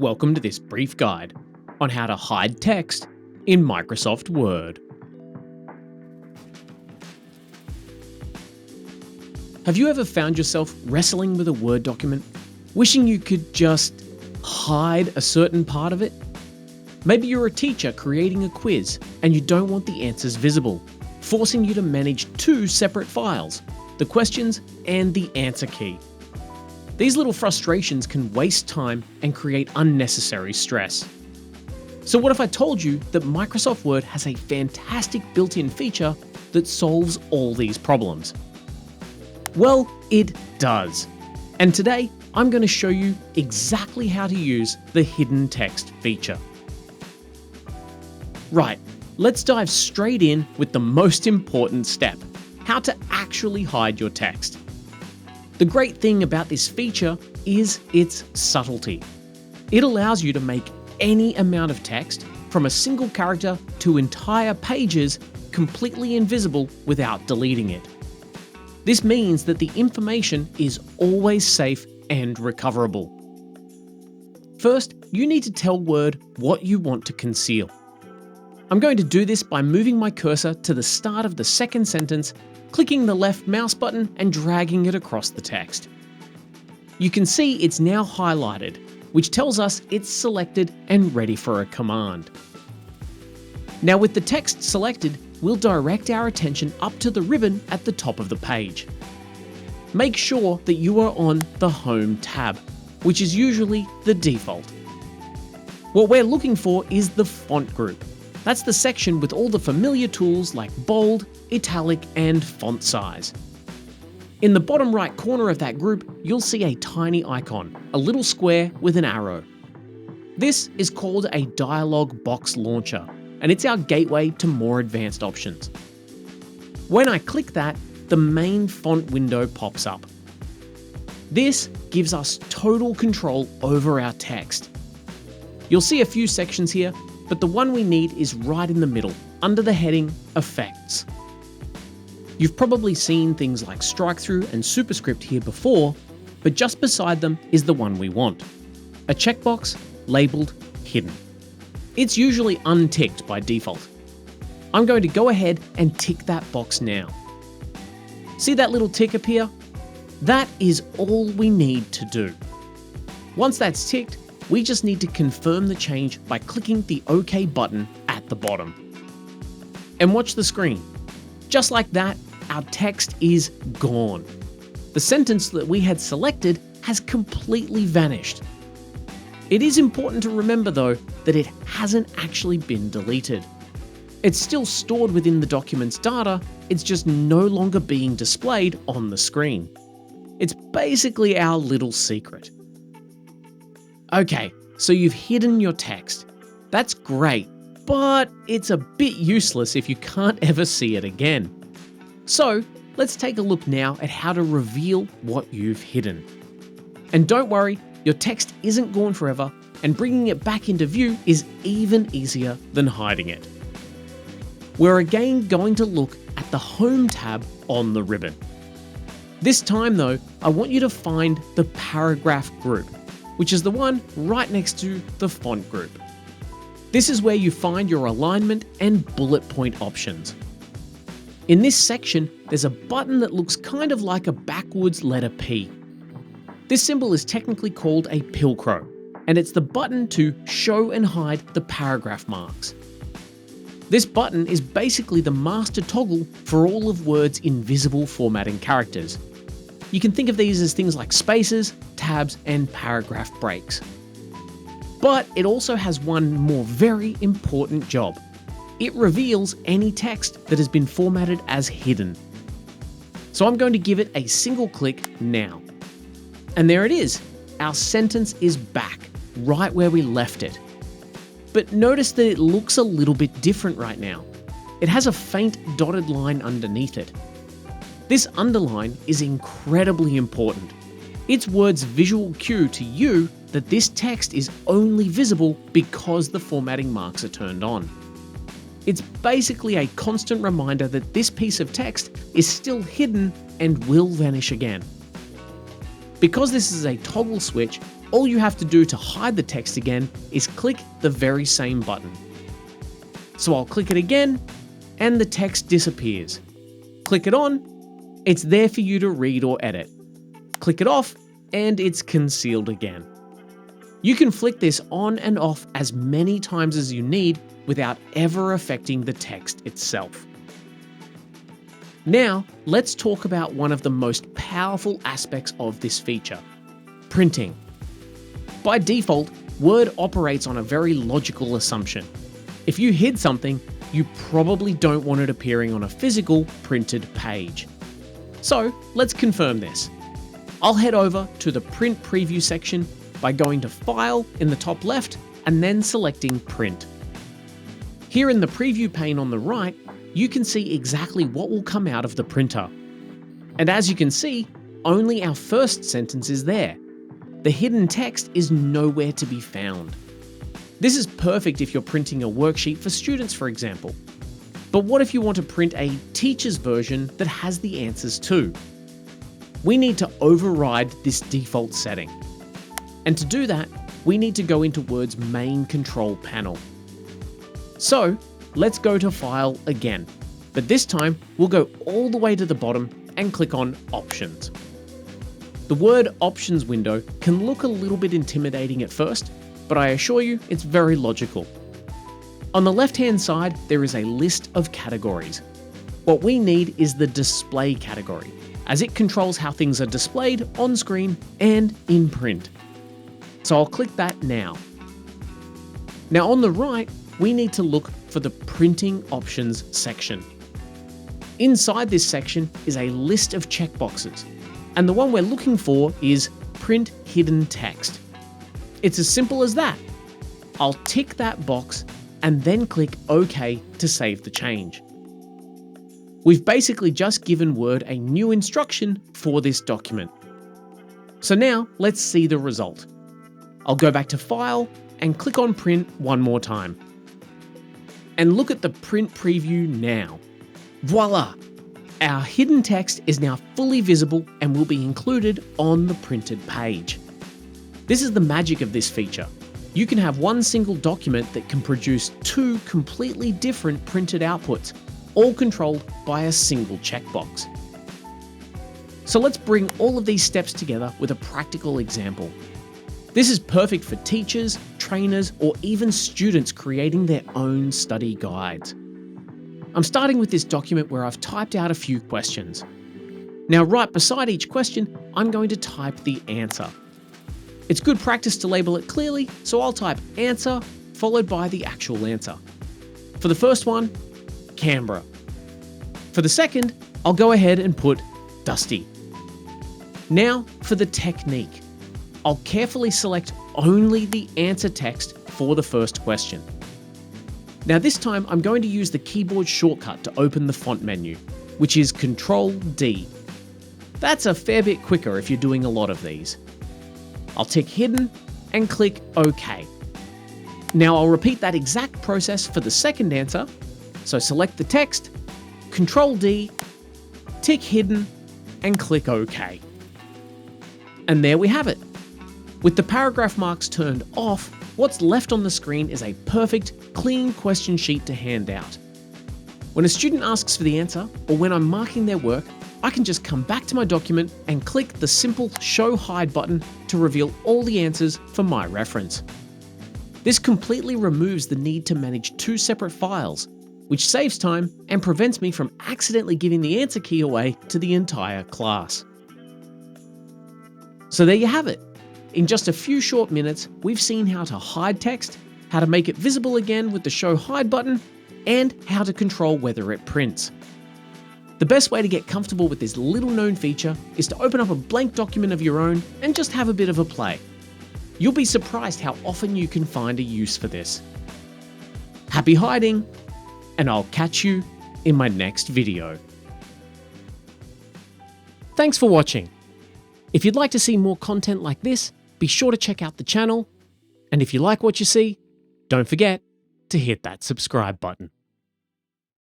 Welcome to this brief guide on how to hide text in Microsoft Word. Have you ever found yourself wrestling with a Word document, wishing you could just hide a certain part of it? Maybe you're a teacher creating a quiz and you don't want the answers visible, forcing you to manage two separate files, the questions and the answer key. These little frustrations can waste time and create unnecessary stress. So what if I told you that Microsoft Word has a fantastic built-in feature that solves all these problems? Well, it does. And today, I'm going to show you exactly how to use the hidden text feature. Right, let's dive straight in with the most important step, how to actually hide your text. The great thing about this feature is its subtlety. It allows you to make any amount of text, from a single character to entire pages, completely invisible without deleting it. This means that the information is always safe and recoverable. First, you need to tell Word what you want to conceal. I'm going to do this by moving my cursor to the start of the second sentence, clicking the left mouse button and dragging it across the text. You can see it's now highlighted, which tells us it's selected and ready for a command. Now with the text selected, we'll direct our attention up to the ribbon at the top of the page. Make sure that you are on the Home tab, which is usually the default. What we're looking for is the font group. That's the section with all the familiar tools like bold, italic, and font size. In the bottom right corner of that group, you'll see a tiny icon, a little square with an arrow. This is called a dialog box launcher, and it's our gateway to more advanced options. When I click that, the main font window pops up. This gives us total control over our text. You'll see a few sections here, but the one we need is right in the middle, under the heading Effects. You've probably seen things like strike-through and superscript here before, but just beside them is the one we want, a checkbox labelled Hidden. It's usually unticked by default. I'm going to go ahead and tick that box now. See that little tick appear? That is all we need to do. Once that's ticked, we just need to confirm the change by clicking the OK button at the bottom. And watch the screen. Just like that, our text is gone. The sentence that we had selected has completely vanished. It is important to remember though that it hasn't actually been deleted. It's still stored within the document's data, it's just no longer being displayed on the screen. It's basically our little secret. Okay, so you've hidden your text. That's great, but it's a bit useless if you can't ever see it again. So let's take a look now at how to reveal what you've hidden. And don't worry, your text isn't gone forever, and bringing it back into view is even easier than hiding it. We're again going to look at the Home tab on the ribbon. This time though, I want you to find the paragraph group, which is the one right next to the font group. This is where you find your alignment and bullet point options. In this section, there's a button that looks kind of like a backwards letter P. This symbol is technically called a pilcrow, and it's the button to show and hide the paragraph marks. This button is basically the master toggle for all of Word's invisible formatting characters. You can think of these as things like spaces, tabs, and paragraph breaks. But it also has one more very important job. It reveals any text that has been formatted as hidden. So I'm going to give it a single click now. And there it is. Our sentence is back, right where we left it. But notice that it looks a little bit different right now. It has a faint dotted line underneath it. This underline is incredibly important. It's Word's visual cue to you that this text is only visible because the formatting marks are turned on. It's basically a constant reminder that this piece of text is still hidden and will vanish again. Because this is a toggle switch, all you have to do to hide the text again is click the very same button. So I'll click it again, and the text disappears. Click it on, it's there for you to read or edit. Click it off, and it's concealed again. You can flick this on and off as many times as you need without ever affecting the text itself. Now, let's talk about one of the most powerful aspects of this feature: printing. By default, Word operates on a very logical assumption. If you hid something, you probably don't want it appearing on a physical printed page. So let's confirm this. I'll head over to the Print Preview section by going to File in the top left and then selecting Print. Here in the preview pane on the right, you can see exactly what will come out of the printer. And as you can see, only our first sentence is there. The hidden text is nowhere to be found. This is perfect if you're printing a worksheet for students, for example. But what if you want to print a teacher's version that has the answers too? We need to override this default setting. And to do that, we need to go into Word's main control panel. So let's go to File again, but this time we'll go all the way to the bottom and click on Options. The Word Options window can look a little bit intimidating at first, but I assure you it's very logical. On the left-hand side, there is a list of categories. What we need is the Display category, as it controls how things are displayed on screen and in print. So I'll click that now. Now on the right, we need to look for the Printing Options section. Inside this section is a list of checkboxes, and the one we're looking for is Print Hidden Text. It's as simple as that. I'll tick that box and then click OK to save the change. We've basically just given Word a new instruction for this document. So now let's see the result. I'll go back to File and click on Print one more time. And look at the print preview now. Voila! Our hidden text is now fully visible and will be included on the printed page. This is the magic of this feature. You can have one single document that can produce two completely different printed outputs, all controlled by a single checkbox. So let's bring all of these steps together with a practical example. This is perfect for teachers, trainers, or even students creating their own study guides. I'm starting with this document where I've typed out a few questions. Now, right beside each question, I'm going to type the answer. It's good practice to label it clearly, so I'll type answer followed by the actual answer. For the first one, Canberra. For the second, I'll go ahead and put Dusty. Now for the technique. I'll carefully select only the answer text for the first question. Now this time I'm going to use the keyboard shortcut to open the font menu, which is Ctrl-D. That's a fair bit quicker if you're doing a lot of these. I'll tick Hidden and click OK. Now I'll repeat that exact process for the second answer, so select the text, Ctrl-D, tick Hidden, and click OK. And there we have it. With the paragraph marks turned off, what's left on the screen is a perfect, clean question sheet to hand out. When a student asks for the answer, or when I'm marking their work, I can just come back to my document and click the simple Show Hide button to reveal all the answers for my reference. This completely removes the need to manage two separate files, which saves time and prevents me from accidentally giving the answer key away to the entire class. So there you have it. In just a few short minutes, we've seen how to hide text, how to make it visible again with the Show Hide button, and how to control whether it prints. The best way to get comfortable with this little-known feature is to open up a blank document of your own and just have a bit of a play. You'll be surprised how often you can find a use for this. Happy hiding, and I'll catch you in my next video. Thanks for watching. If you'd like to see more content like this, be sure to check out the channel, and if you like what you see, don't forget to hit that subscribe button.